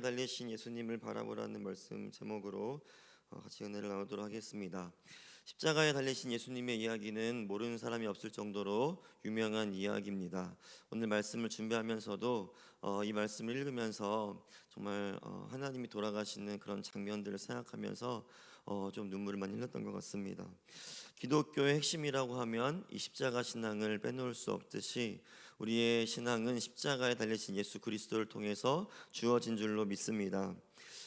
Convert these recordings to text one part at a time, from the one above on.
달리신 예수님을 바라보라는 말씀 제목으로 같이 은혜를 나누도록 하겠습니다. 십자가에 달리신 예수님의 이야기는 모르는 사람이 없을 정도로 유명한 이야기입니다. 오늘 말씀을 준비하면서도 이 말씀을 읽으면서 정말 하나님이 돌아가시는 그런 장면들을 생각하면서 좀 눈물을 많이 흘렸던 것 같습니다. 기독교의 핵심이라고 하면 이 십자가 신앙을 빼놓을 수 없듯이 우리의 신앙은 십자가에 달리신 예수 그리스도를 통해서 주어진 줄로 믿습니다.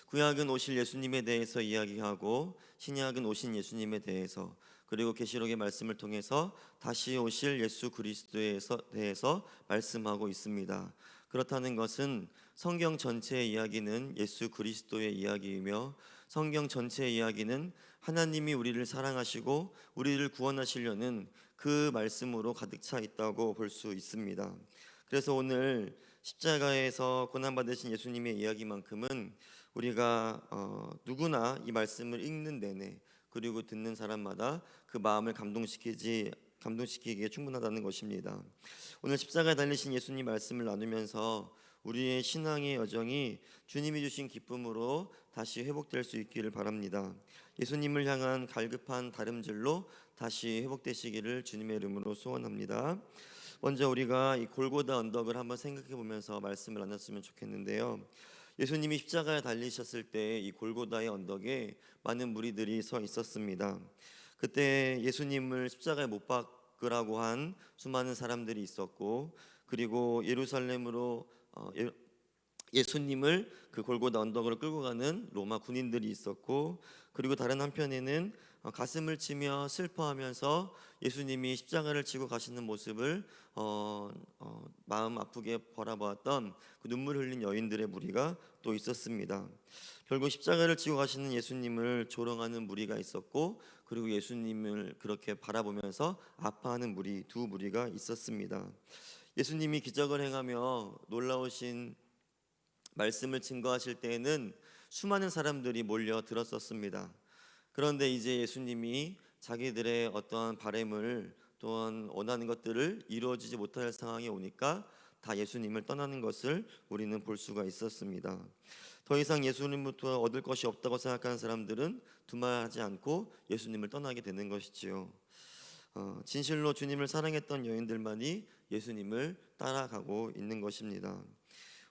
구약은 오실 예수님에 대해서 이야기하고 신약은 오신 예수님에 대해서, 그리고 계시록의 말씀을 통해서 다시 오실 예수 그리스도에 대해서 말씀하고 있습니다. 그렇다는 것은 성경 전체의 이야기는 예수 그리스도의 이야기이며 성경 전체의 이야기는 하나님이 우리를 사랑하시고 우리를 구원하시려는 그 말씀으로 가득 차 있다고 볼 수 있습니다. 그래서 오늘 십자가에서 고난받으신 예수님의 이야기만큼은 우리가 누구나 이 말씀을 읽는 내내, 그리고 듣는 사람마다 그 마음을 감동시키기에 충분하다는 것입니다. 오늘 십자가에 달리신 예수님 말씀을 나누면서 우리의 신앙의 여정이 주님이 주신 기쁨으로 다시 회복될 수 있기를 바랍니다. 예수님을 향한 갈급한 다름질로 다시 회복되시기를 주님의 이름으로 소원합니다. 먼저 우리가 이 골고다 언덕을 한번 생각해 보면서 말씀을 나눴으면 좋겠는데요. 예수님이 십자가에 달리셨을 때 이 골고다의 언덕에 많은 무리들이 서 있었습니다. 그때 예수님을 십자가에 못 박으라고 한 수많은 사람들이 있었고, 그리고 예루살렘으로 예수님을 그 골고다 언덕으로 끌고 가는 로마 군인들이 있었고, 그리고 다른 한편에는 가슴을 치며 슬퍼하면서 예수님이 십자가를 지고 가시는 모습을 마음 아프게 바라보았던 그 눈물 흘린 여인들의 무리가 또 있었습니다. 결국 십자가를 지고 가시는 예수님을 조롱하는 무리가 있었고, 그리고 예수님을 그렇게 바라보면서 아파하는 무리, 두 무리가 있었습니다. 예수님이 기적을 행하며 놀라우신 말씀을 증거하실 때에는 수많은 사람들이 몰려 들었었습니다. 그런데 이제 예수님이 자기들의 어떠한 바램을, 또한 원하는 것들을 이루어지지 못할 상황에 오니까 다 예수님을 떠나는 것을 우리는 볼 수가 있었습니다. 더 이상 예수님부터 얻을 것이 없다고 생각하는 사람들은 두말하지 않고 예수님을 떠나게 되는 것이지요. 진실로 주님을 사랑했던 여인들만이 예수님을 따라가고 있는 것입니다.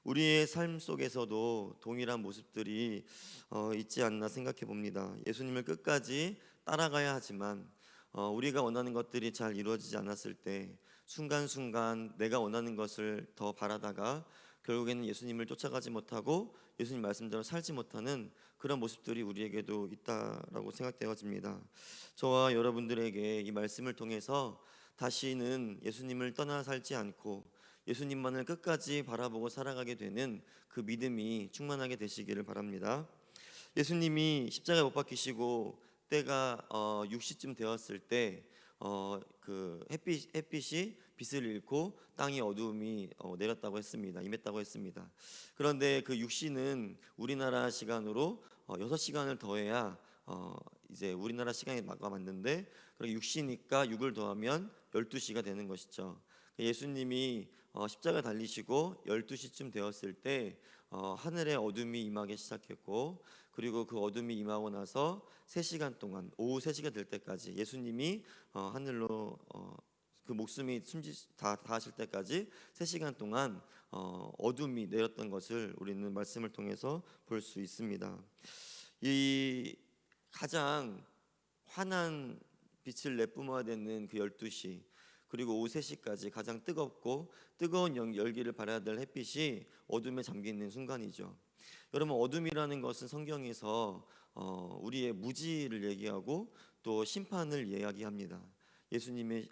우리의 삶 속에서도 동일한 모습들이 있지 않나 생각해 봅니다. 예수님을 끝까지 따라가야 하지만 우리가 원하는 것들이 잘 이루어지지 않았을 때 순간순간 내가 원하는 것을 더 바라다가 결국에는 예수님을 쫓아가지 못하고 예수님 말씀대로 살지 못하는 그런 모습들이 우리에게도 있다라고 생각되어집니다. 저와 여러분들에게 이 말씀을 통해서 다시는 예수님을 떠나 살지 않고 예수님만을 끝까지 바라보고 살아가게 되는 그 믿음이 충만하게 되시기를 바랍니다. 예수님이 십자가에 못 박히시고 때가 6시쯤 되었을 때 그 햇빛이 빛을 잃고 땅이 어두움이 내렸다고 했습니다. 임했다고 했습니다. 그런데 그 6시는 우리나라 시간으로 6시간을 더해야 이제 우리나라 시간이 맞는데, 그리고 6시니까 6을 더하면 12시가 되는 것이죠. 예수님이 십자가 달리시고 12시쯤 되었을 때 하늘에 어둠이 임하기 시작했고, 그리고 그 어둠이 임하고 나서 3시간 동안, 오후 3시가 될 때까지 예수님이 하늘로 그 목숨이 다하실 때까지 3시간 동안 어둠이 내렸던 것을 우리는 말씀을 통해서 볼 수 있습니다. 이 가장 환한 빛을 내뿜어야 되는 그 12시, 그리고 오후 3시까지 가장 뜨겁고 뜨거운 열기를 발해야 될 햇빛이 어둠에 잠기는 순간이죠. 여러분, 어둠이라는 것은 성경에서 우리의 무지를 얘기하고 또 심판을 이야기합니다.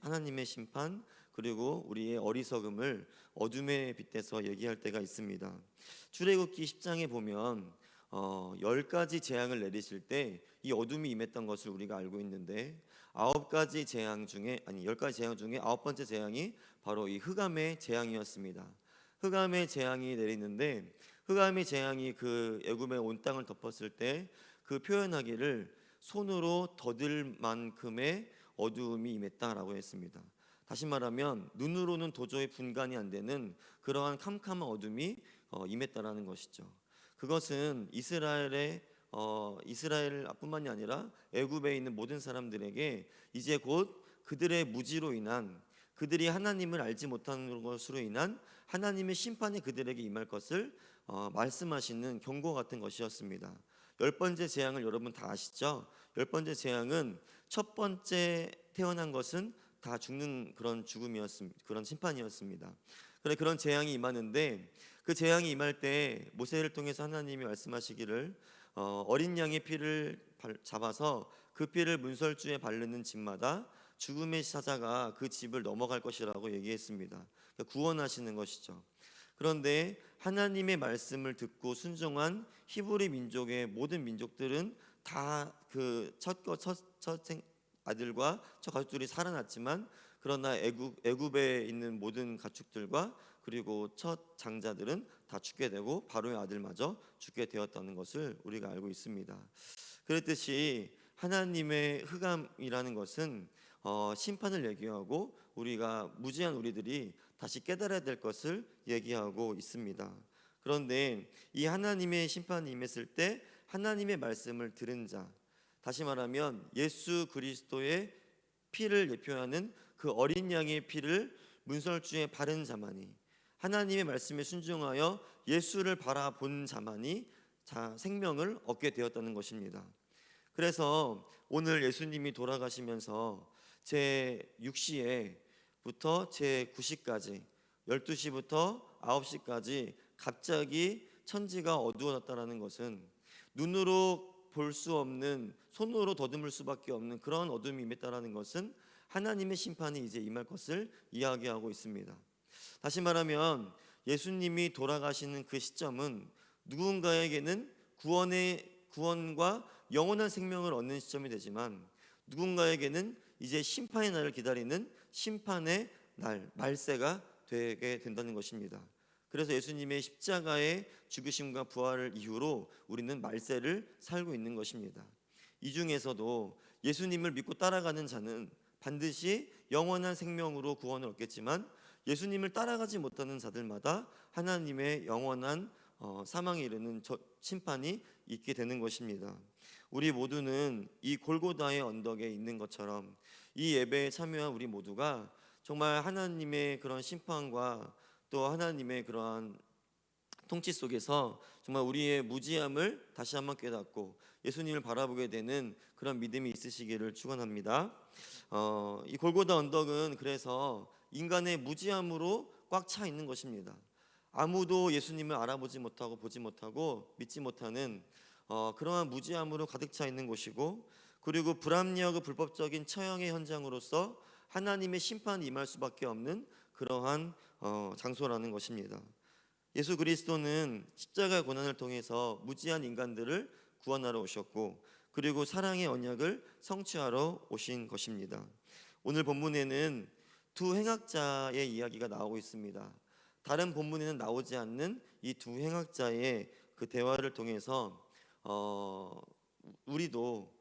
하나님의 심판, 그리고 우리의 어리석음을 어둠에 빗대서 얘기할 때가 있습니다. 출애굽기 10장에 보면 10가지 재앙을 내리실 때 이 어둠이 임했던 것을 우리가 알고 있는데, 10가지 재앙 중에 9번째 재앙이 바로 이 흑암의 재앙이었습니다. 흑암의 재앙이 내리는데, 흑암의 재앙이 그 애굽의 온 땅을 덮었을 때 그 표현하기를 손으로 더딜 만큼의 어두움이 임했다라고 했습니다. 다시 말하면 눈으로는 도저히 분간이 안 되는 그러한 캄캄한 어둠이 임했다라는 것이죠. 그것은 이스라엘뿐만이 아니라 애굽에 있는 모든 사람들에게 이제 곧 그들의 무지로 인한, 그들이 하나님을 알지 못하는 것으로 인한 하나님의 심판이 그들에게 임할 것을 말씀하시는 경고 같은 것이었습니다. 열 번째 재앙을 여러분 다 아시죠? 열 번째 재앙은 첫 번째 태어난 것은 다 죽는 그런 죽음이었습니다. 그런 심판이었습니다. 그래, 그런 재앙이 임하는데, 그 재앙이 임할 때 모세를 통해서 하나님이 말씀하시기를 어린 양의 피를 잡아서 그 피를 문설주에 바르는 집마다 죽음의 사자가 그 집을 넘어갈 것이라고 얘기했습니다. 그러니까 구원하시는 것이죠. 그런데 하나님의 말씀을 듣고 순종한 히브리 민족의 모든 민족들은 다 그 첫 아들과 첫 가축들이 살아났지만, 그러나 애굽에 있는 모든 가축들과 그리고 첫 장자들은 다 죽게 되고 바로의 아들마저 죽게 되었다는 것을 우리가 알고 있습니다. 그랬듯이 하나님의 흑암이라는 것은 심판을 얘기하고 우리가 무지한 우리들이 다시 깨달아야 될 것을 얘기하고 있습니다. 그런데 이 하나님의 심판이 임했을 때 하나님의 말씀을 들은 자, 다시 말하면 예수 그리스도의 피를 예표하는 그 어린 양의 피를 문설주에 바른 자만이, 하나님의 말씀에 순종하여 예수를 바라본 자만이 생명을 얻게 되었다는 것입니다. 그래서 오늘 예수님이 돌아가시면서 제 6시에부터 제 9시까지, 12시부터 9시까지 갑자기 천지가 어두워졌다는 것은 눈으로 볼 수 없는, 손으로 더듬을 수밖에 없는 그런 어둠이 임했다는 것은 하나님의 심판이 이제 임할 것을 이야기하고 있습니다. 다시 말하면 예수님이 돌아가시는 그 시점은 누군가에게는 구원과 영원한 생명을 얻는 시점이 되지만, 누군가에게는 이제 심판의 날을 기다리는 심판의 날, 말세가 되게 된다는 것입니다. 그래서 예수님의 십자가의 죽으심과 부활을 이후로 우리는 말세를 살고 있는 것입니다. 이 중에서도 예수님을 믿고 따라가는 자는 반드시 영원한 생명으로 구원을 얻겠지만, 예수님을 따라가지 못하는 자들마다 하나님의 영원한 사망에 이르는 심판이 있게 되는 것입니다. 우리 모두는 이 골고다의 언덕에 있는 것처럼 이 예배에 참여한 우리 모두가 정말 하나님의 그런 심판과 또 하나님의 그러한 통치 속에서 정말 우리의 무지함을 다시 한번 깨닫고 예수님을 바라보게 되는 그런 믿음이 있으시기를 축원합니다. 이 골고다 언덕은 그래서 인간의 무지함으로 꽉 차 있는 것입니다. 아무도 예수님을 알아보지 못하고 보지 못하고 믿지 못하는 그러한 무지함으로 가득 차 있는 곳이고, 그리고 불합리하고 불법적인 처형의 현장으로서 하나님의 심판이 임할 수밖에 없는 그러한 장소라는 것입니다. 예수 그리스도는 십자가의 고난을 통해서 무지한 인간들을 구원하러 오셨고, 그리고 사랑의 언약을 성취하러 오신 것입니다. 오늘 본문에는 두 행악자의 이야기가 나오고 있습니다. 다른 본문에는 나오지 않는 이 두 행악자의 그 대화를 통해서 우리도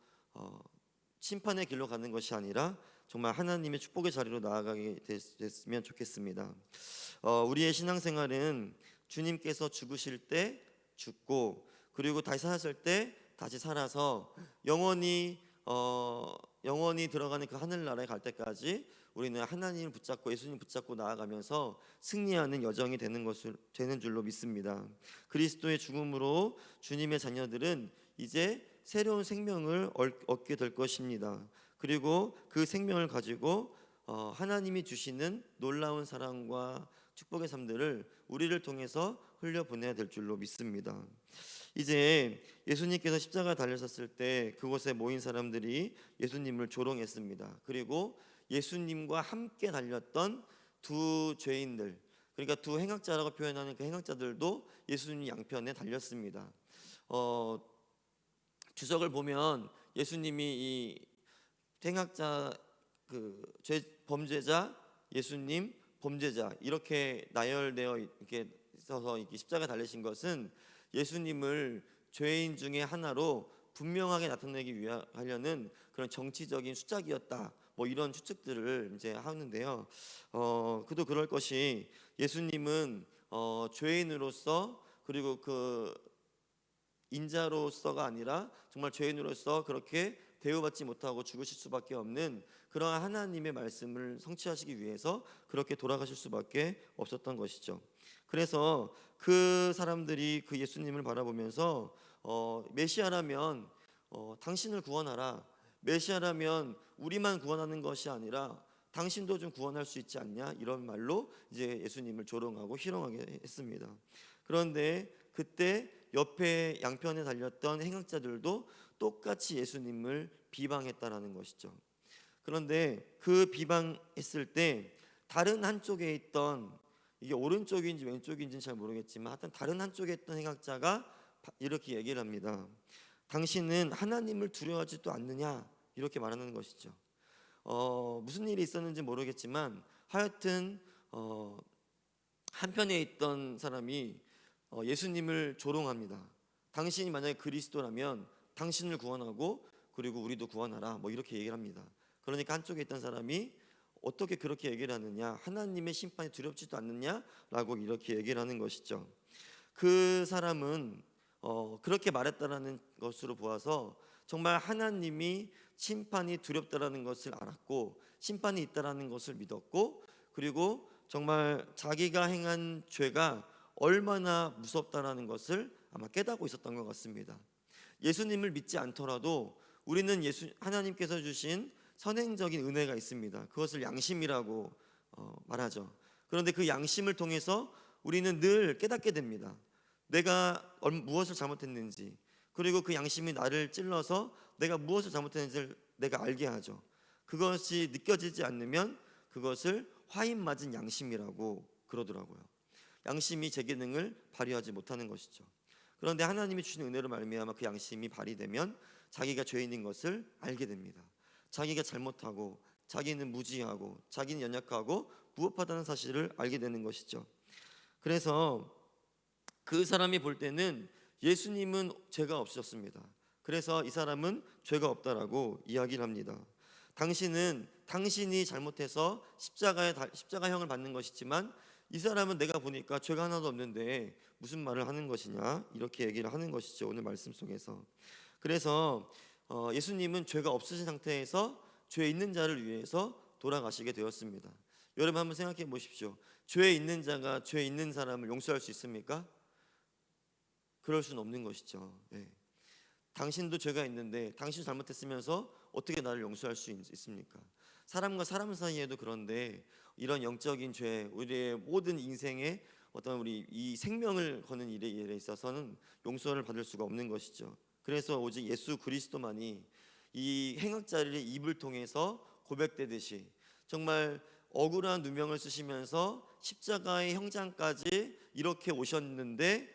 심판의 길로 가는 것이 아니라 정말 하나님의 축복의 자리로 나아가게 됐으면 좋겠습니다. 우리의 신앙생활은 주님께서 죽으실 때 죽고, 그리고 다시 사셨을 때 다시 살아서 영원히 들어가는 그 하늘나라에 갈 때까지 우리는 하나님을 붙잡고 예수님 붙잡고 나아가면서 승리하는 여정이 되는 줄로 믿습니다. 그리스도의 죽음으로 주님의 자녀들은 이제 새로운 생명을 얻게 될 것입니다. 그리고 그 생명을 가지고 하나님이 주시는 놀라운 사랑과 축복의 삶들을 우리를 통해서 흘려보내야 될 줄로 믿습니다. 이제 예수님께서 십자가에 달리셨을 때 그곳에 모인 사람들이 예수님을 조롱했습니다. 그리고 예수님과 함께 달렸던 두 죄인들, 그러니까 두 행악자라고 표현하는 그 행악자들도 예수님 양편에 달렸습니다. 주석을 보면 예수님이 이 행악자, 범죄자, 예수님, 범죄자 이렇게 나열되어 이렇게 있어서 이렇게 십자가에 달리신 것은 예수님을 죄인 중에 하나로 분명하게 나타내기 위하려는 그런 정치적인 수작이었다, 뭐 이런 추측들을 이제 하는데요. 그도 그럴 것이, 예수님은 죄인으로서, 그리고 그 인자로서가 아니라 정말 죄인으로서 그렇게 대우받지 못하고 죽으실 수밖에 없는 그러한 하나님의 말씀을 성취하시기 위해서 그렇게 돌아가실 수밖에 없었던 것이죠. 그래서 그 사람들이 그 예수님을 바라보면서 메시아라면 당신을 구원하라, 메시아라면 우리만 구원하는 것이 아니라 당신도 좀 구원할 수 있지 않냐, 이런 말로 이제 예수님을 조롱하고 희롱하게 했습니다. 그런데 그때 옆에 양편에 달렸던 행악자들도 똑같이 예수님을 비방했다라는 것이죠. 그런데 그 비방했을 때 다른 한쪽에 있던, 이게 오른쪽인지 왼쪽인지는 잘 모르겠지만 하여튼 다른 한쪽에 있던 행악자가 이렇게 얘기를 합니다. 당신은 하나님을 두려워하지도 않느냐, 이렇게 말하는 것이죠. 무슨 일이 있었는지 모르겠지만 하여튼 한편에 있던 사람이 예수님을 조롱합니다. 당신이 만약에 그리스도라면 당신을 구원하고 그리고 우리도 구원하라, 뭐 이렇게 얘기를 합니다. 그러니까 한쪽에 있던 사람이 어떻게 그렇게 얘기를 하느냐, 하나님의 심판이 두렵지도 않느냐라고 이렇게 얘기를 하는 것이죠. 그 사람은 그렇게 말했다라는 것으로 보아서 정말 하나님이 심판이 두렵다라는 것을 알았고 심판이 있다라는 것을 믿었고, 그리고 정말 자기가 행한 죄가 얼마나 무섭다라는 것을 아마 깨닫고 있었던 것 같습니다. 예수님을 믿지 않더라도 우리는 하나님께서 주신 선행적인 은혜가 있습니다. 그것을 양심이라고 말하죠. 그런데 그 양심을 통해서 우리는 늘 깨닫게 됩니다. 내가 무엇을 잘못했는지, 그리고 그 양심이 나를 찔러서 내가 무엇을 잘못했는지를 내가 알게 하죠. 그것이 느껴지지 않으면 그것을 화인 맞은 양심이라고 그러더라고요. 양심이 제 기능을 발휘하지 못하는 것이죠. 그런데 하나님이 주신 은혜로 말미암아 그 양심이 발휘되면 자기가 죄인인 것을 알게 됩니다. 자기가 잘못하고 자기는 무지하고 자기는 연약하고 부합하다는 사실을 알게 되는 것이죠. 그래서 그 사람이 볼 때는 예수님은 죄가 없으셨습니다. 그래서 이 사람은 죄가 없다라고 이야기를 합니다. 당신이 잘못해서 십자가형을 받는 것이지만 이 사람은 내가 보니까 죄가 하나도 없는데 무슨 말을 하는 것이냐, 이렇게 얘기를 하는 것이죠, 오늘 말씀 속에서. 그래서 예수님은 죄가 없으신 상태에서 죄 있는 자를 위해서 돌아가시게 되었습니다. 여러분 한번 생각해 보십시오. 죄 있는 자가 죄 있는 사람을 용서할 수 있습니까? 그럴 수는 없는 것이죠. 네. 당신도 죄가 있는데 당신 잘못했으면서 어떻게 나를 용서할 수 있습니까? 사람과 사람 사이에도 그런데 이런 영적인 죄, 우리의 모든 인생에 어떤 우리 이 생명을 거는 일에 있어서는 용서를 받을 수가 없는 것이죠. 그래서 오직 예수 그리스도만이 이 행악자의 입을 통해서 고백되듯이 정말 억울한 누명을 쓰시면서 십자가의 형장까지 이렇게 오셨는데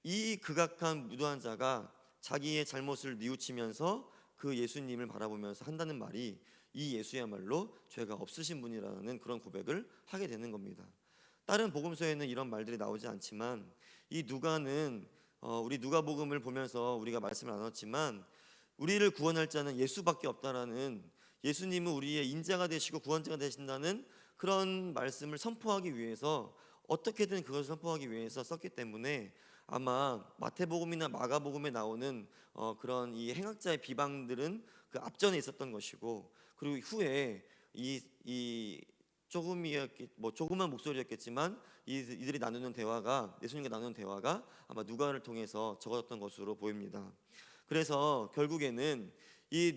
이 극악한 무도한 자가 자기의 잘못을 뉘우치면서 그 예수님을 바라보면서 한다는 말이 이 예수야말로 죄가 없으신 분이라는 그런 고백을 하게 되는 겁니다. 다른 복음서에는 이런 말들이 나오지 않지만 이 누가는 우리 누가복음을 보면서 우리가 말씀을 나눴지만 우리를 구원할 자는 예수밖에 없다라는, 예수님은 우리의 인자가 되시고 구원자가 되신다는 그런 말씀을 선포하기 위해서 어떻게든 그것을 선포하기 위해서 썼기 때문에 아마 마태복음이나 마가복음에 나오는 그런 이 행악자의 비방들은 그 앞전에 있었던 것이고, 그리고 후에 이 조그만 목소리였겠지만 이들이 나누는 대화가, 예수님과 나누는 대화가 아마 누가를 통해서 적어졌던 것으로 보입니다. 그래서 결국에는 이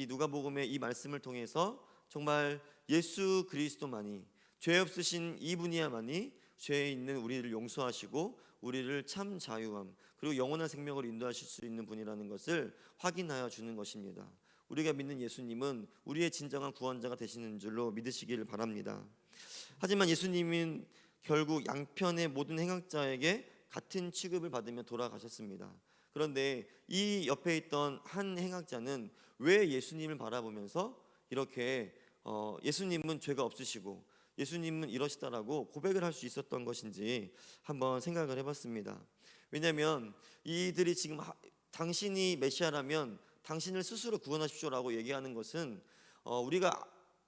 누가복음의 이 말씀을 통해서 정말 예수 그리스도만이, 죄 없으신 이분이야만이 죄에 있는 우리를 용서하시고 우리를 참 자유함 그리고 영원한 생명으로 인도하실 수 있는 분이라는 것을 확인하여 주는 것입니다. 우리가 믿는 예수님은 우리의 진정한 구원자가 되시는 줄로 믿으시기를 바랍니다. 하지만 예수님은 결국 양편의 모든 행악자에게 같은 취급을 받으며 돌아가셨습니다. 그런데 이 옆에 있던 한 행악자는 왜 예수님을 바라보면서 이렇게 예수님은 죄가 없으시고 예수님은 이러시다라고 고백을 할 수 있었던 것인지 한번 생각을 해봤습니다. 왜냐하면 이들이 지금 당신이 메시아라면 당신을 스스로 구원하십시오라고 얘기하는 것은 우리가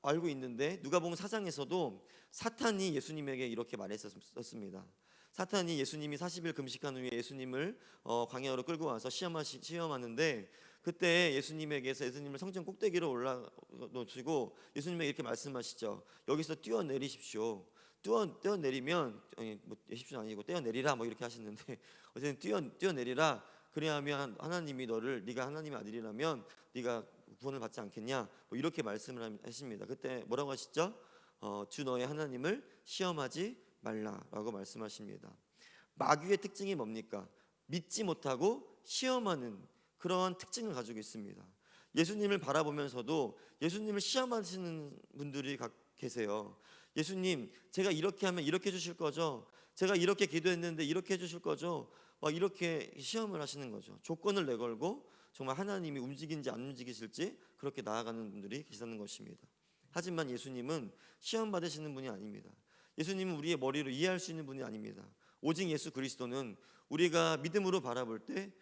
알고 있는데 누가복음 4장에서도 사탄이 예수님에게 이렇게 말했었습니다. 사탄이 예수님이 40일 금식한 후에 예수님을 광야로 끌고 와서 시험하는데, 그때 예수님에게서 예수님을 성전 꼭대기로 올라놓으시고 예수님에게 이렇게 말씀하시죠. 여기서 뛰어내리십시오. 뛰어내리면, 아니 뭐 십시오 아니고 뛰어내리라 뭐 이렇게 하시는데 어쨌든 뛰어내리라. 그래야면 하나님이 네가 하나님의 아들이라면 네가 구원을 받지 않겠냐, 뭐 이렇게 말씀을 하십니다. 그때 뭐라고 하시죠? 주 너의 하나님을 시험하지 말라라고 말씀하십니다. 마귀의 특징이 뭡니까? 믿지 못하고 시험하는 그런 특징을 가지고 있습니다. 예수님을 바라보면서도 예수님을 시험하시는 분들이 계세요. 예수님, 제가 이렇게 하면 이렇게 해주실 거죠? 제가 이렇게 기도했는데 이렇게 해주실 거죠? 막 이렇게 시험을 하시는 거죠. 조건을 내걸고 정말 하나님이 움직이는지 안 움직이실지 그렇게 나아가는 분들이 계시다는 것입니다. 하지만 예수님은 시험 받으시는 분이 아닙니다. 예수님은 우리의 머리로 이해할 수 있는 분이 아닙니다. 오직 예수 그리스도는 우리가 믿음으로 바라볼 때,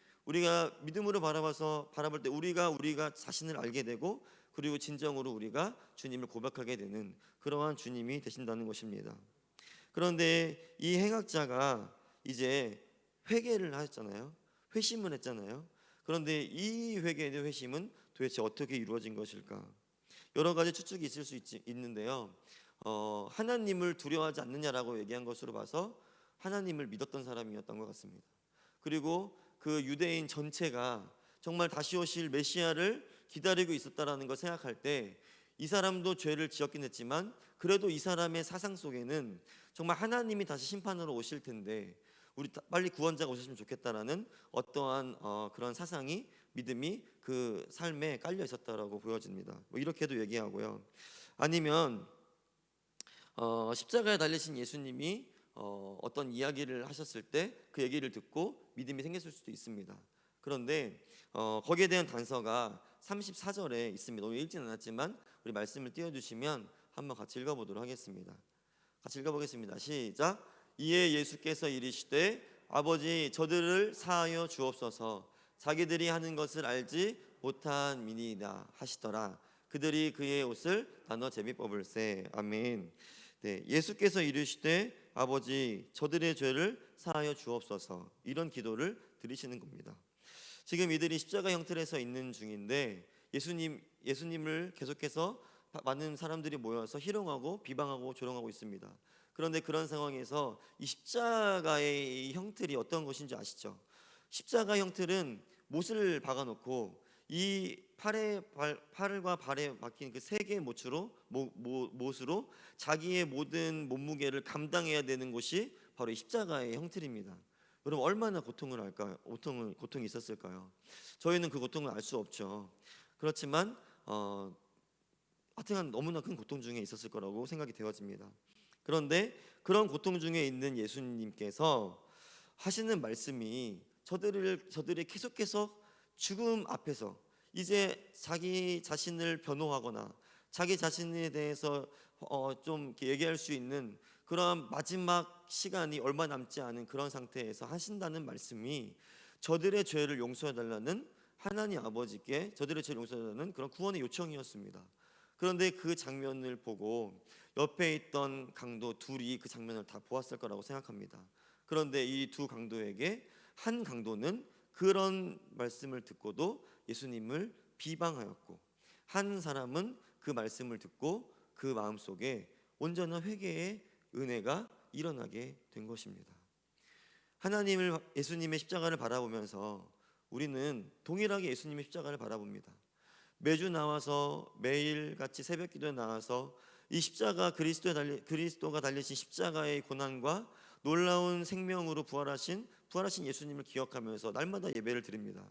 바라볼 때 우리가 자신을 알게 되고, 그리고 진정으로 우리가 주님을 고백하게 되는 그러한 주님이 되신다는 것입니다. 그런데 이 행악자가 이제 회개를 하셨잖아요. 회심을 했잖아요. 그런데 이 회개의 회심은 도대체 어떻게 이루어진 것일까? 여러 가지 추측이 있을 수 있는데요. 하나님을 두려워하지 않느냐라고 얘기한 것으로 봐서 하나님을 믿었던 사람이었던 것 같습니다. 그리고 그 유대인 전체가 정말 다시 오실 메시아를 기다리고 있었다라는 걸 생각할 때, 이 사람도 죄를 지었긴 했지만 그래도 이 사람의 사상 속에는 정말 하나님이 다시 심판으로 오실 텐데 우리 빨리 구원자가 오셨으면 좋겠다라는 어떠한 그런 사상이, 믿음이 그 삶에 깔려 있었다라고 보여집니다. 뭐 이렇게도 얘기하고요. 아니면 십자가에 달리신 예수님이 어떤 이야기를 하셨을 때 그 얘기를 듣고 믿음이 생겼을 수도 있습니다. 그런데 거기에 대한 단서가 34절에 있습니다. 오늘 읽지는 않았지만 우리 말씀을 띄워주시면 한번 같이 읽어보도록 하겠습니다. 같이 읽어보겠습니다. 시작. 이에 예수께서 이르시되 아버지 저들을 사하여 주옵소서. 자기들이 하는 것을 알지 못함이니이다 하시더라. 그들이 그의 옷을 나눠 제비 뽑을세. 아멘. 네, 예수께서 이르시되 아버지 저들의 죄를 사하여 주옵소서, 이런 기도를 드리시는 겁니다. 지금 이들이 십자가 형틀에 서 있는 중인데 예수님을 계속해서 많은 사람들이 모여서 희롱하고 비방하고 조롱하고 있습니다. 그런데 그런 상황에서 이 십자가의 형틀이 어떤 것인지 아시죠? 십자가 형틀은 못을 박아놓고 이 팔과 발에 박힌 그 세 개의 못으로 자기의 모든 몸무게를 감당해야 되는 곳이 바로 이 십자가의 형틀입니다. 여러분 얼마나 고통이 있었을까요? 저희는 그 고통을 알 수 없죠. 그렇지만 하여튼 너무나 큰 고통 중에 있었을 거라고 생각이 되어집니다. 그런데 그런 고통 중에 있는 예수님께서 하시는 말씀이 저들이 계속해서 죽음 앞에서 이제 자기 자신을 변호하거나 자기 자신에 대해서 좀 이렇게 얘기할 수 있는 그런 마지막 시간이 얼마 남지 않은 그런 상태에서 하신다는 말씀이 저들의 죄를 용서해 달라는 하나님 아버지께 저들의 죄를 용서해 달라는 그런 구원의 요청이었습니다. 그런데 그 장면을 보고 옆에 있던 강도 둘이 그 장면을 다 보았을 거라고 생각합니다. 그런데 이 두 강도에게 한 강도는 그런 말씀을 듣고도 예수님을 비방하였고, 한 사람은 그 말씀을 듣고 그 마음속에 온전한 회개의 은혜가 일어나게 된 것입니다. 예수님의 십자가를 바라보면서 우리는 동일하게 예수님의 십자가를 바라봅니다. 매주 나와서 매일같이 새벽 기도에 나와서 이 그리스도가 달리신 십자가의 고난과 놀라운 생명으로 부활하신 예수님을 기억하면서 날마다 예배를 드립니다.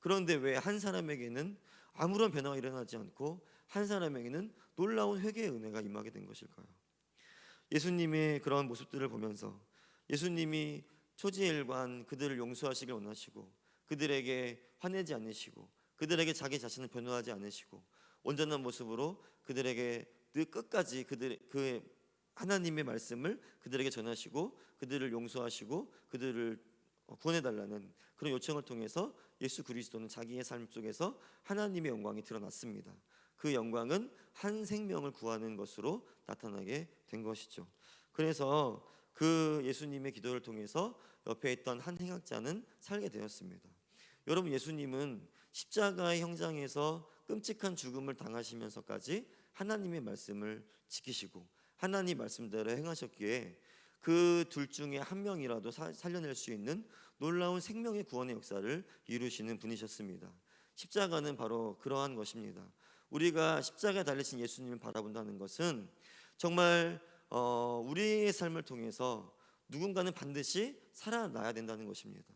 그런데 왜 한 사람에게는 아무런 변화가 일어나지 않고 한 사람에게는 놀라운 회개의 은혜가 임하게 된 것일까요? 예수님의 그런 모습들을 보면서 예수님이 초지일관 그들을 용서하시길 원하시고, 그들에게 화내지 않으시고, 그들에게 자기 자신을 변호하지 않으시고, 온전한 모습으로 그들에게 끝까지 그 하나님의 말씀을 그들에게 전하시고, 그들을 용서하시고, 그들을 구원해달라는 그런 요청을 통해서 예수 그리스도는 자기의 삶 속에서 하나님의 영광이 드러났습니다. 그 영광은 한 생명을 구하는 것으로 나타나게 된 것이죠. 그래서 그 예수님의 기도를 통해서 옆에 있던 한 행악자는 살게 되었습니다. 여러분, 예수님은 십자가의 형장에서 끔찍한 죽음을 당하시면서까지 하나님의 말씀을 지키시고 하나님 말씀대로 행하셨기에 그 둘 중에 한 명이라도 살려낼 수 있는 놀라운 생명의 구원의 역사를 이루시는 분이셨습니다. 십자가는 바로 그러한 것입니다. 우리가 십자가에 달리신 예수님을 바라본다는 것은 정말 우리의 삶을 통해서 누군가는 반드시 살아나야 된다는 것입니다.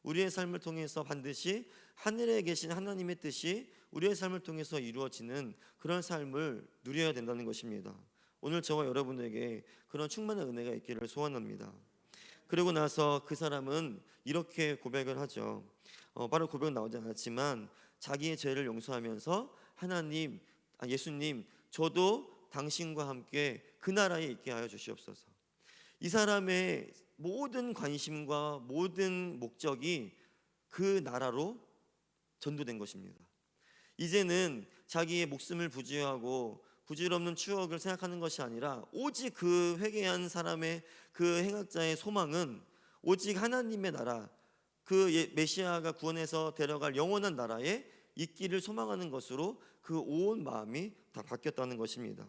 우리의 삶을 통해서 반드시 하늘에 계신 하나님의 뜻이 우리의 삶을 통해서 이루어지는 그런 삶을 누려야 된다는 것입니다. 오늘 저와 여러분에게 그런 충만한 은혜가 있기를 소원합니다. 그리고 나서 그 사람은 이렇게 고백을 하죠. 바로 고백은 나오지 않았지만 자기의 죄를 용서하면서 하나님, 예수님, 저도 당신과 함께 그 나라에 있게 하여 주시옵소서. 이 사람의 모든 관심과 모든 목적이 그 나라로 전도된 것입니다. 이제는 자기의 목숨을 부지하고 부질없는 추억을 생각하는 것이 아니라 오직 그 회개한 사람의 그 행악자의 소망은 오직 하나님의 나라, 그 메시아가 구원해서 데려갈 영원한 나라에 있기를 소망하는 것으로 그 온 마음이 다 바뀌었다는 것입니다.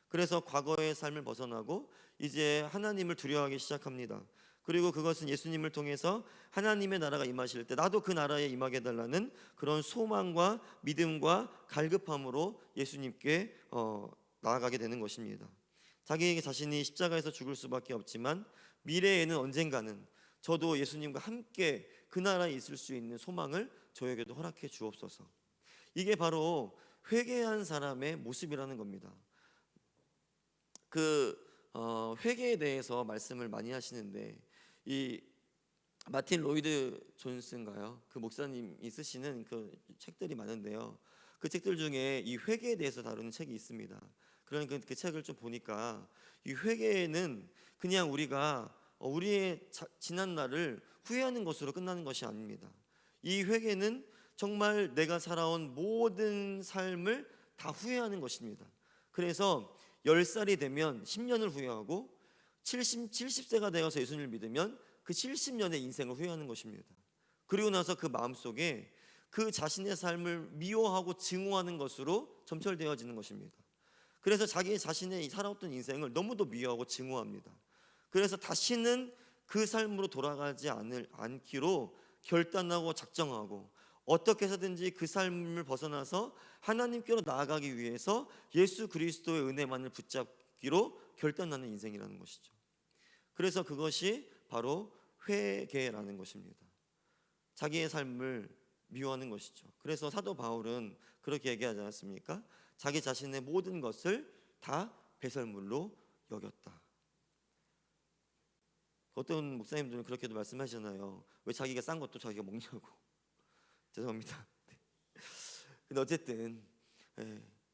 그래서 과거의 삶을 벗어나고 이제 하나님을 두려워하기 시작합니다. 그리고 그것은 예수님을 통해서 하나님의 나라가 임하실 때 나도 그 나라에 임하게 해달라는 그런 소망과 믿음과 갈급함으로 예수님께 나아가게 되는 것입니다. 자기에게 자신이 십자가에서 죽을 수밖에 없지만 미래에는 언젠가는 저도 예수님과 함께 그 나라에 있을 수 있는 소망을 저에게도 허락해 주옵소서. 이게 바로 회개한 사람의 모습이라는 겁니다. 회개에 대해서 말씀을 많이 하시는데 이 마틴 로이드 존슨가요? 그 목사님이 쓰시는 그 책들이 많은데요. 그 책들 중에 이 회개에 대해서 다루는 책이 있습니다. 그러니까 그 책을 좀 보니까 이 회개는 그냥 우리가 우리의 지난 날을 후회하는 것으로 끝나는 것이 아닙니다. 이 회개는 정말 내가 살아온 모든 삶을 다 후회하는 것입니다. 그래서 10살이 되면 10년을 후회하고 70세가 되어서 예수님을 믿으면 그 70년의 인생을 후회하는 것입니다. 그리고 나서 그 마음속에 그 자신의 삶을 미워하고 증오하는 것으로 점철되어지는 것입니다. 그래서 자기 자신의 살아왔던 인생을 너무도 미워하고 증오합니다. 그래서 다시는 그 삶으로 돌아가지 않기로 결단하고 작정하고 어떻게 해서든지 그 삶을 벗어나서 하나님께로 나아가기 위해서 예수 그리스도의 은혜만을 붙잡기로 결단하는 인생이라는 것이죠. 그래서 그것이 바로 회개라는 것입니다. 자기의 삶을 미워하는 것이죠. 그래서 사도 바울은 그렇게 얘기하지 않았습니까? 자기 자신의 모든 것을 다 배설물로 여겼다. 어떤 목사님들은 그렇게도 말씀하시잖아요. 왜 자기가 싼 것도 자기가 먹냐고. 죄송합니다. 근데 어쨌든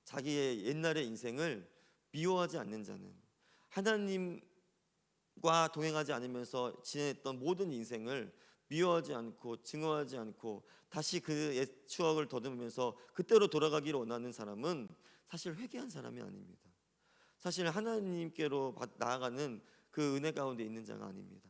자기의 옛날의 인생을 미워하지 않는 자는 하나님과 동행하지 않으면서 지냈던 모든 인생을 미워하지 않고 증오하지 않고 다시 그 옛 추억을 더듬으면서 그때로 돌아가기를 원하는 사람은 사실 회개한 사람이 아닙니다. 사실 하나님께로 나아가는 그 은혜 가운데 있는 자가 아닙니다.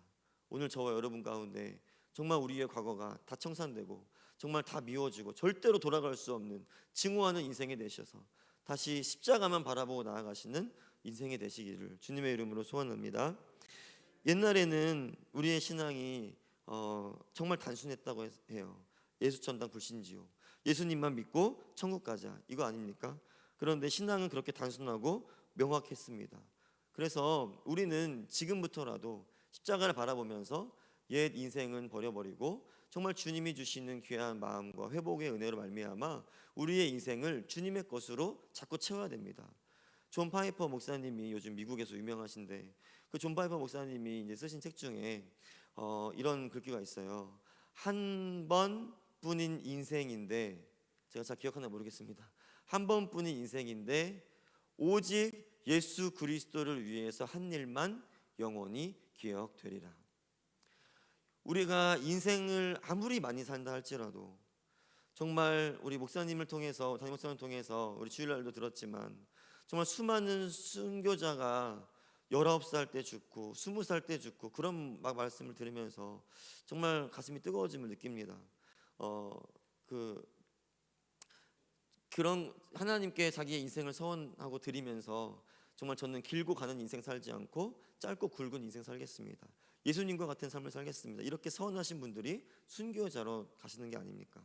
오늘 저와 여러분 가운데 정말 우리의 과거가 다 청산되고 정말 다 미워지고 절대로 돌아갈 수 없는 증오하는 인생이 되셔서 다시 십자가만 바라보고 나아가시는 인생이 되시기를 주님의 이름으로 소원합니다. 옛날에는 우리의 신앙이 정말 단순했다고 해요. 예수천당 불신지요. 예수님만 믿고 천국 가자 이거 아닙니까? 그런데 신앙은 그렇게 단순하고 명확했습니다. 그래서 우리는 지금부터라도 십자가를 바라보면서 옛 인생은 버려버리고 정말 주님이 주시는 귀한 마음과 회복의 은혜로 말미암아 우리의 인생을 주님의 것으로 자꾸 채워야 됩니다. 존 파이퍼 목사님이 요즘 미국에서 유명하신데 그 존 파이퍼 목사님이 이제 쓰신 책 중에 이런 글귀가 있어요. 한 번뿐인 인생인데 제가 잘 기억하나 모르겠습니다. 한 번뿐인 인생인데 오직 예수 그리스도를 위해서 한 일만 영원히 기억되리라. 우리가 인생을 아무리 많이 산다 할지라도 정말 우리 목사님을 통해서 담임 목사님을 통해서 우리 주일날도 들었지만 정말 수많은 순교자가 19살 때 죽고 20살 때 죽고 그런 막 말씀을 들으면서 정말 가슴이 뜨거워짐을 느낍니다. 그 그런 하나님께 자기의 인생을 서원하고 드리면서 정말 저는 길고 가는 인생 살지 않고 짧고 굵은 인생 살겠습니다. 예수님과 같은 삶을 살겠습니다. 이렇게 서원하신 분들이 순교자로 가시는 게 아닙니까?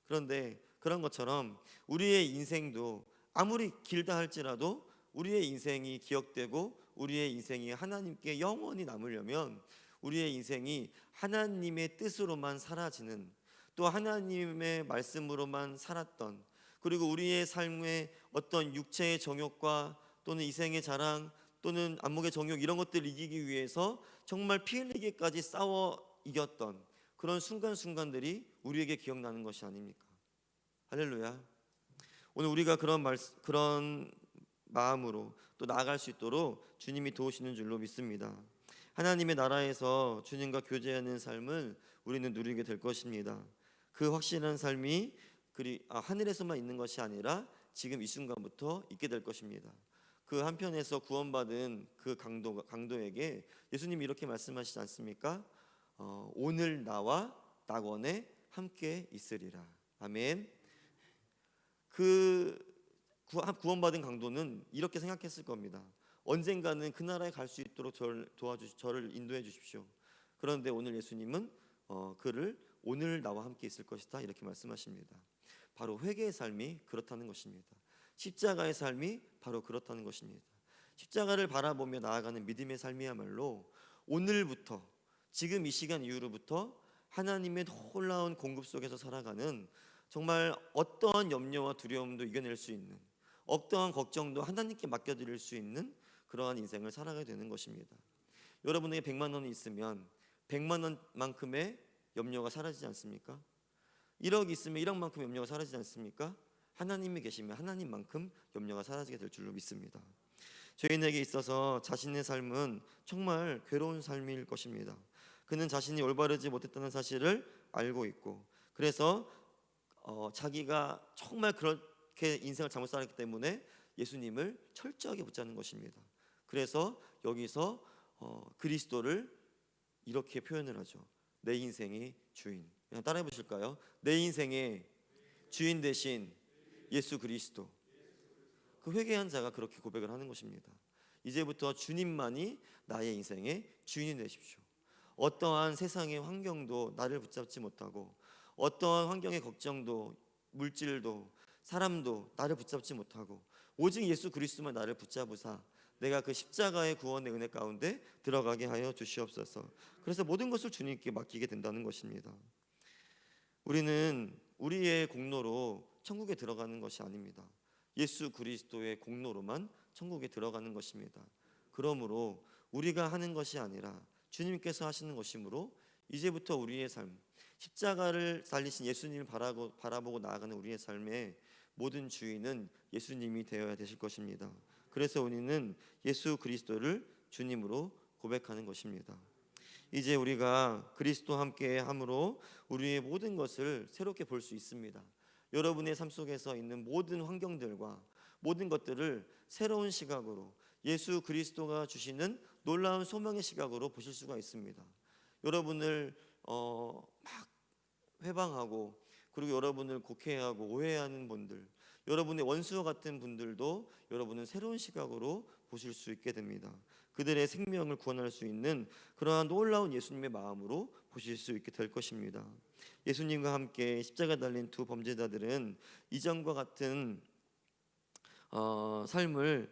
그런데 그런 것처럼 우리의 인생도 아무리 길다 할지라도 우리의 인생이 기억되고 우리의 인생이 하나님께 영원히 남으려면 우리의 인생이 하나님의 뜻으로만 사라지는, 또 하나님의 말씀으로만 살았던, 그리고 우리의 삶의 어떤 육체의 정욕과 또는 이생의 자랑 또는 안목의 정욕 이런 것들을 이기기 위해서 정말 피 흘리기까지 싸워 이겼던 그런 순간순간들이 우리에게 기억나는 것이 아닙니까? 할렐루야. 오늘 우리가 그런 마음으로 또 나아갈 수 있도록 주님이 도우시는 줄로 믿습니다. 하나님의 나라에서 주님과 교제하는 삶을 우리는 누리게 될 것입니다. 그 확실한 삶이 하늘에서만 있는 것이 아니라 지금 이 순간부터 있게 될 것입니다. 그 한편에서 구원받은 그 강도에게 예수님이 이렇게 말씀하시지 않습니까? 오늘 나와 낙원에 함께 있으리라. 아멘. 그 구원받은 강도는 이렇게 생각했을 겁니다. 언젠가는 그 나라에 갈 수 있도록 저를 인도해 주십시오. 그런데 오늘 예수님은 그를 오늘 나와 함께 있을 것이다 이렇게 말씀하십니다. 바로 회개의 삶이 그렇다는 것입니다. 십자가의 삶이 바로 그렇다는 것입니다. 십자가를 바라보며 나아가는 믿음의 삶이야말로 오늘부터, 지금 이 시간 이후로부터 하나님의 놀라운 공급 속에서 살아가는, 정말 어떠한 염려와 두려움도 이겨낼 수 있는, 어떠한 걱정도 하나님께 맡겨드릴 수 있는 그러한 인생을 살아가게 되는 것입니다. 여러분에게 100만 원이 있으면 100만 원만큼의 염려가 사라지지 않습니까? 1억이 있으면 1억만큼 염려가 사라지지 않습니까? 하나님이 계시면 하나님만큼 염려가 사라지게 될 줄로 믿습니다. 죄인에게 있어서 자신의 삶은 정말 괴로운 삶일 것입니다. 그는 자신이 올바르지 못했다는 사실을 알고 있고, 그래서 자기가 정말 그렇게 인생을 잘못 살았기 때문에 예수님을 철저하게 붙잡는 것입니다. 그래서 여기서 그리스도를 이렇게 표현을 하죠. 내 인생의 주인. 그냥 따라해 보실까요? 내 인생의 주인 대신 예수 그리스도. 그 회개한 자가 그렇게 고백을 하는 것입니다. 이제부터 주님만이 나의 인생의 주인이 되십시오. 어떠한 세상의 환경도 나를 붙잡지 못하고, 어떠한 환경의 걱정도, 물질도, 사람도 나를 붙잡지 못하고, 오직 예수 그리스도만 나를 붙잡으사 내가 그 십자가의 구원의 은혜 가운데 들어가게 하여 주시옵소서. 그래서 모든 것을 주님께 맡기게 된다는 것입니다. 우리는 우리의 공로로 천국에 들어가는 것이 아닙니다. 예수 그리스도의 공로로만 천국에 들어가는 것입니다. 그러므로 우리가 하는 것이 아니라 주님께서 하시는 것이므로 이제부터 우리의 삶, 십자가를 달리신 예수님을 바라보고 나아가는 우리의 삶의 모든 주인은 예수님이 되어야 되실 것입니다. 그래서 우리는 예수 그리스도를 주님으로 고백하는 것입니다. 이제 우리가 그리스도와 함께 함으로 우리의 모든 것을 새롭게 볼 수 있습니다. 여러분의 삶 속에서 있는 모든 환경들과 모든 것들을 새로운 시각으로, 예수 그리스도가 주시는 놀라운 소망의 시각으로 보실 수가 있습니다. 여러분을 막 회방하고, 그리고 여러분을 곡해하고 오해하는 분들, 여러분의 원수와 같은 분들도 여러분은 새로운 시각으로 보실 수 있게 됩니다. 그들의 생명을 구원할 수 있는 그러한 놀라운 예수님의 마음으로 보실 수 있게 될 것입니다. 예수님과 함께 십자가 달린 두 범죄자들은 이전과 같은 삶을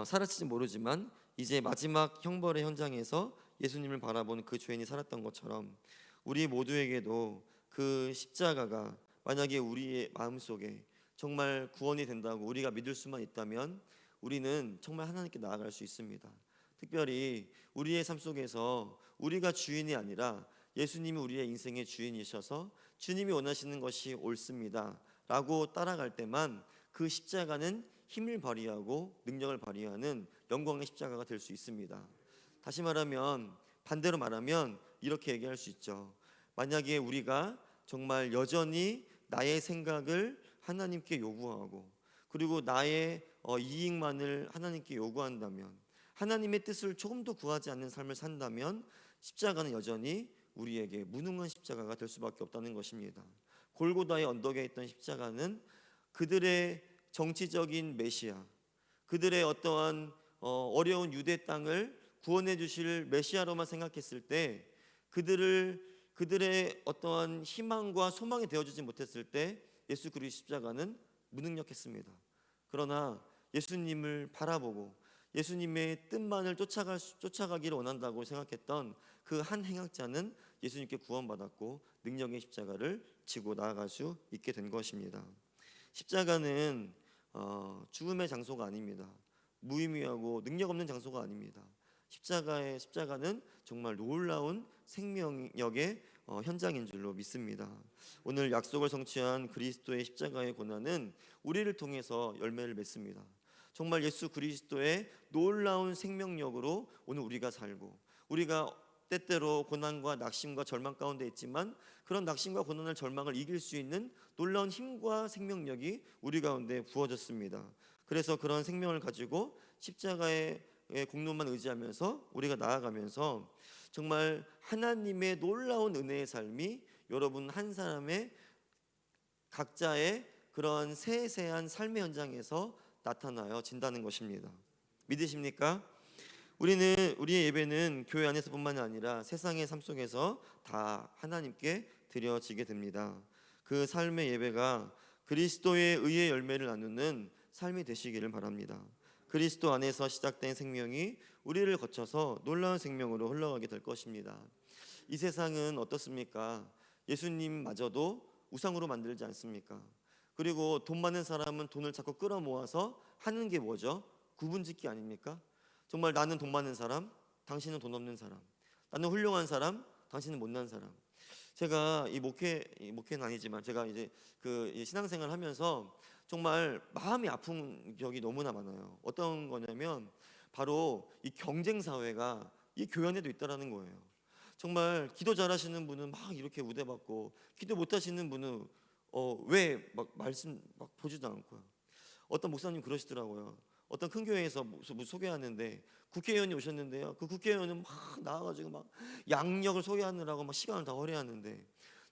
살았을지 모르지만 이제 마지막 형벌의 현장에서 예수님을 바라보는 그 죄인이 살았던 것처럼 우리 모두에게도 그 십자가가 만약에 우리의 마음속에 정말 구원이 된다고 우리가 믿을 수만 있다면 우리는 정말 하나님께 나아갈 수 있습니다. 특별히 우리의 삶 속에서 우리가 주인이 아니라 예수님이 우리의 인생의 주인이셔서 주님이 원하시는 것이 옳습니다 라고 따라갈 때만 그 십자가는 힘을 발휘하고 능력을 발휘하는 영광의 십자가가 될 수 있습니다. 다시 말하면, 반대로 말하면 이렇게 얘기할 수 있죠. 만약에 우리가 정말 여전히 나의 생각을 하나님께 요구하고, 그리고 나의 이익만을 하나님께 요구한다면, 하나님의 뜻을 조금도 구하지 않는 삶을 산다면 십자가는 여전히 우리에게 무능한 십자가가 될 수밖에 없다는 것입니다. 골고다의 언덕에 있던 십자가는 그들의 정치적인 메시아, 그들의 어떠한 어려운 유대 땅을 구원해 주실 메시아로만 생각했을 때, 그들의 어떠한 희망과 소망이 되어주지 못했을 때 예수 그리스도 십자가는 무능력했습니다. 그러나 예수님을 바라보고 예수님의 뜻만을 쫓아가기를 원한다고 생각했던 그 한 행악자는 예수님께 구원받았고 능력의 십자가를 지고 나아갈 수 있게 된 것입니다. 십자가는 죽음의 장소가 아닙니다. 무의미하고 능력 없는 장소가 아닙니다. 십자가는 정말 놀라운 생명력의 현장인 줄로 믿습니다. 오늘 약속을 성취한 그리스도의 십자가의 고난은 우리를 통해서 열매를 맺습니다. 정말 예수 그리스도의 놀라운 생명력으로 오늘 우리가 살고, 우리가 때때로 고난과 낙심과 절망 가운데 있지만 그런 낙심과 고난을 절망을 이길 수 있는 놀라운 힘과 생명력이 우리 가운데 부어졌습니다. 그래서 그런 생명을 가지고 십자가의 공로만 의지하면서 우리가 나아가면서 정말 하나님의 놀라운 은혜의 삶이 여러분 한 사람의 각자의 그런 세세한 삶의 현장에서 나타나요 진다는 것입니다. 믿으십니까? 우리의 예배는 교회 안에서뿐만 아니라 세상의 삶 속에서 다 하나님께 드려지게 됩니다. 그 삶의 예배가 그리스도의 의의 열매를 나누는 삶이 되시기를 바랍니다. 그리스도 안에서 시작된 생명이 우리를 거쳐서 놀라운 생명으로 흘러가게 될 것입니다. 이 세상은 어떻습니까? 예수님마저도 우상으로 만들지 않습니까? 그리고 돈 많은 사람은 돈을 자꾸 끌어모아서 하는 게 뭐죠? 구분짓기 아닙니까? 정말 나는 돈 많은 사람, 당신은 돈 없는 사람, 나는 훌륭한 사람, 당신은 못난 사람. 제가 이 목회는 아니지만 제가 이제 그 신앙생활 하면서 정말 마음이 아픈 적이 너무나 많아요. 어떤 거냐면 바로 이 경쟁 사회가 이 교회 안에도 있다라는 거예요. 정말 기도 잘하시는 분은 막 이렇게 우대받고, 기도 못하시는 분은 왜 막 말씀 막 보지도 않고요. 어떤 목사님 그러시더라고요. 어떤 큰 교회에서 소개하는데 국회의원이 오셨는데요. 그 국회의원은 막 나와가지고 막 양력을 소개하느라고 막 시간을 다 허비하는데,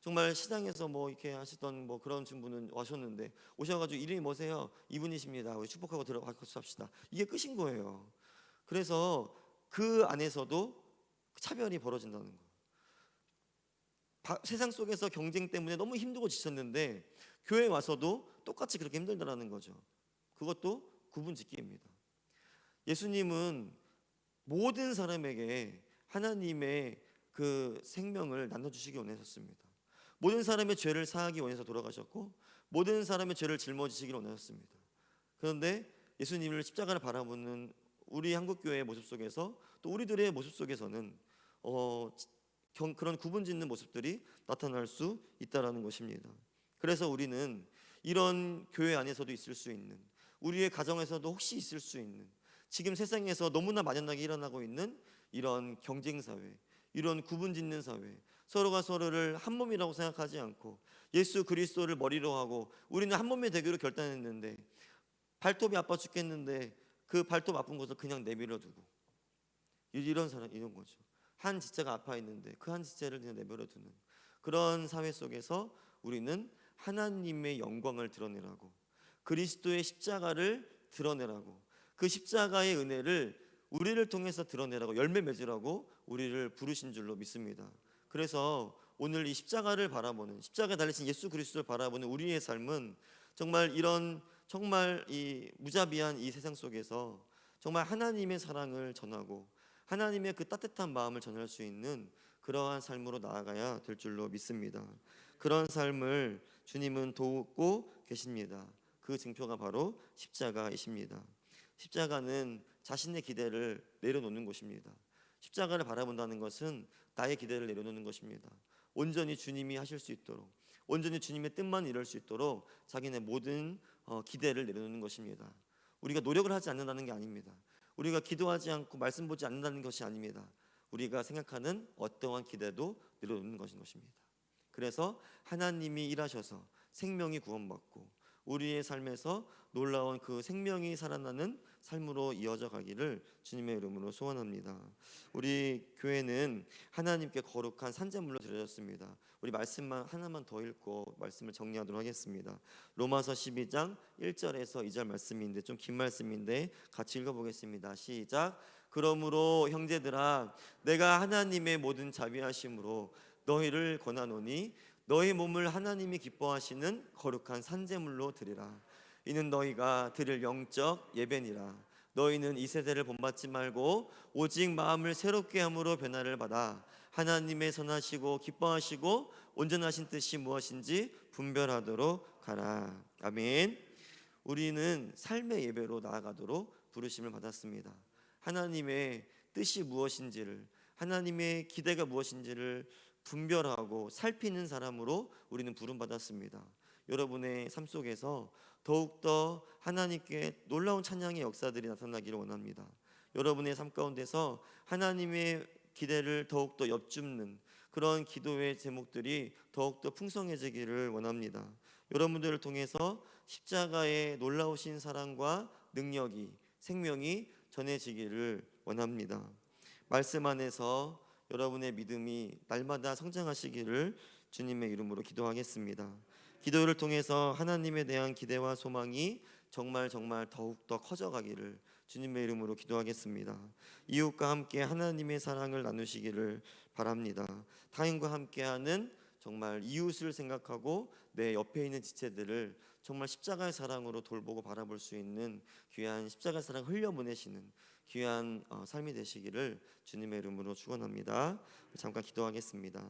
정말 시장에서 뭐 이렇게 하시던 뭐 그런 분은 오셨는데 오셔가지고 이름이 뭐세요? 이분이십니다. 우리 축복하고 들어가서 합시다. 이게 끝인 거예요. 그래서 그 안에서도 차별이 벌어진다는 거예요. 세상 속에서 경쟁 때문에 너무 힘들고 지쳤는데 교회에 와서도 똑같이 그렇게 힘들다라는 거죠. 그것도 구분짓기입니다. 예수님은 모든 사람에게 하나님의 그 생명을 나눠주시기 원하셨습니다. 모든 사람의 죄를 사하기 원해서 돌아가셨고 모든 사람의 죄를 짊어지시기를 원하셨습니다. 그런데 예수님을 십자가를 바라보는 우리 한국교회의 모습 속에서 또 우리들의 모습 속에서는 그런 구분짓는 모습들이 나타날 수 있다라는 것입니다. 그래서 우리는 이런 교회 안에서도 있을 수 있는, 우리의 가정에서도 혹시 있을 수 있는, 지금 세상에서 너무나 만연하게 일어나고 있는 이런 경쟁 사회, 이런 구분짓는 사회, 서로가 서로를 한 몸이라고 생각하지 않고 예수 그리스도를 머리로 하고 우리는 한 몸이 되기로 결단했는데 발톱이 아파 죽겠는데 그 발톱 아픈 곳을 그냥 내밀어 두고, 이런 사람, 이런 거죠. 한 지체가 아파 있는데 그 한 지체를 그냥 내버려 두는 그런 사회 속에서 우리는 하나님의 영광을 드러내라고, 그리스도의 십자가를 드러내라고, 그 십자가의 은혜를 우리를 통해서 드러내라고, 열매 맺으라고 우리를 부르신 줄로 믿습니다. 그래서 오늘 이 십자가를 바라보는, 십자가에 달리신 예수 그리스도를 바라보는 우리의 삶은 정말 이 무자비한 이 세상 속에서 정말 하나님의 사랑을 전하고 하나님의 그 따뜻한 마음을 전할 수 있는 그러한 삶으로 나아가야 될 줄로 믿습니다. 그런 삶을 주님은 돕고 계십니다. 그 증표가 바로 십자가이십니다. 십자가는 자신의 기대를 내려놓는 것입니다. 십자가를 바라본다는 것은 나의 기대를 내려놓는 것입니다. 온전히 주님이 하실 수 있도록, 온전히 주님의 뜻만 이룰 수 있도록 자기네 모든 기대를 내려놓는 것입니다. 우리가 노력을 하지 않는다는 게 아닙니다. 우리가 기도하지 않고 말씀 보지 않는다는 것이 아닙니다. 우리가 생각하는 어떠한 기대도 내려놓는 것인 것입니다. 그래서 하나님이 일하셔서 생명이 구원받고 우리의 삶에서 놀라운 그 생명이 살아나는 삶으로 이어져 가기를 주님의 이름으로 소원합니다. 우리 교회는 하나님께 거룩한 산제물로 드려졌습니다. 우리 말씀만 하나만 더 읽고 말씀을 정리하도록 하겠습니다. 로마서 12장 1절에서 2절 말씀인데 좀 긴 말씀인데 같이 읽어보겠습니다. 시작. 그러므로 형제들아 내가 하나님의 모든 자비하심으로 너희를 권하노니 너희 몸을 하나님이 기뻐하시는 거룩한 산제물로 드리라. 이는 너희가 드릴 영적 예배니라. 너희는 이 세대를 본받지 말고 오직 마음을 새롭게 함으로 변화를 받아 하나님의 선하시고 기뻐하시고 온전하신 뜻이 무엇인지 분별하도록 하라. 아멘. 우리는 삶의 예배로 나아가도록 부르심을 받았습니다. 하나님의 뜻이 무엇인지를, 하나님의 기대가 무엇인지를 분별하고 살피는 사람으로 우리는 부름받았습니다. 여러분의 삶 속에서 더욱더 하나님께 놀라운 찬양의 역사들이 나타나기를 원합니다. 여러분의 삶 가운데서 하나님의 기대를 더욱더 엿줍는 그런 기도의 제목들이 더욱더 풍성해지기를 원합니다. 여러분들을 통해서 십자가의 놀라우신 사랑과 능력이, 생명이 전해지기를 원합니다. 말씀 안에서 여러분의 믿음이 날마다 성장하시기를 주님의 이름으로 기도하겠습니다. 기도를 통해서 하나님에 대한 기대와 소망이 정말 더욱더 커져가기를 주님의 이름으로 기도하겠습니다. 이웃과 함께 하나님의 사랑을 나누시기를 바랍니다. 타인과 함께하는 정말 이웃을 생각하고 내 옆에 있는 지체들을 정말 십자가의 사랑으로 돌보고 바라볼 수 있는 귀한 십자가의 사랑 흘려보내시는 귀한 삶이 되시기를 주님의 이름으로 축원합니다. 잠깐 기도하겠습니다.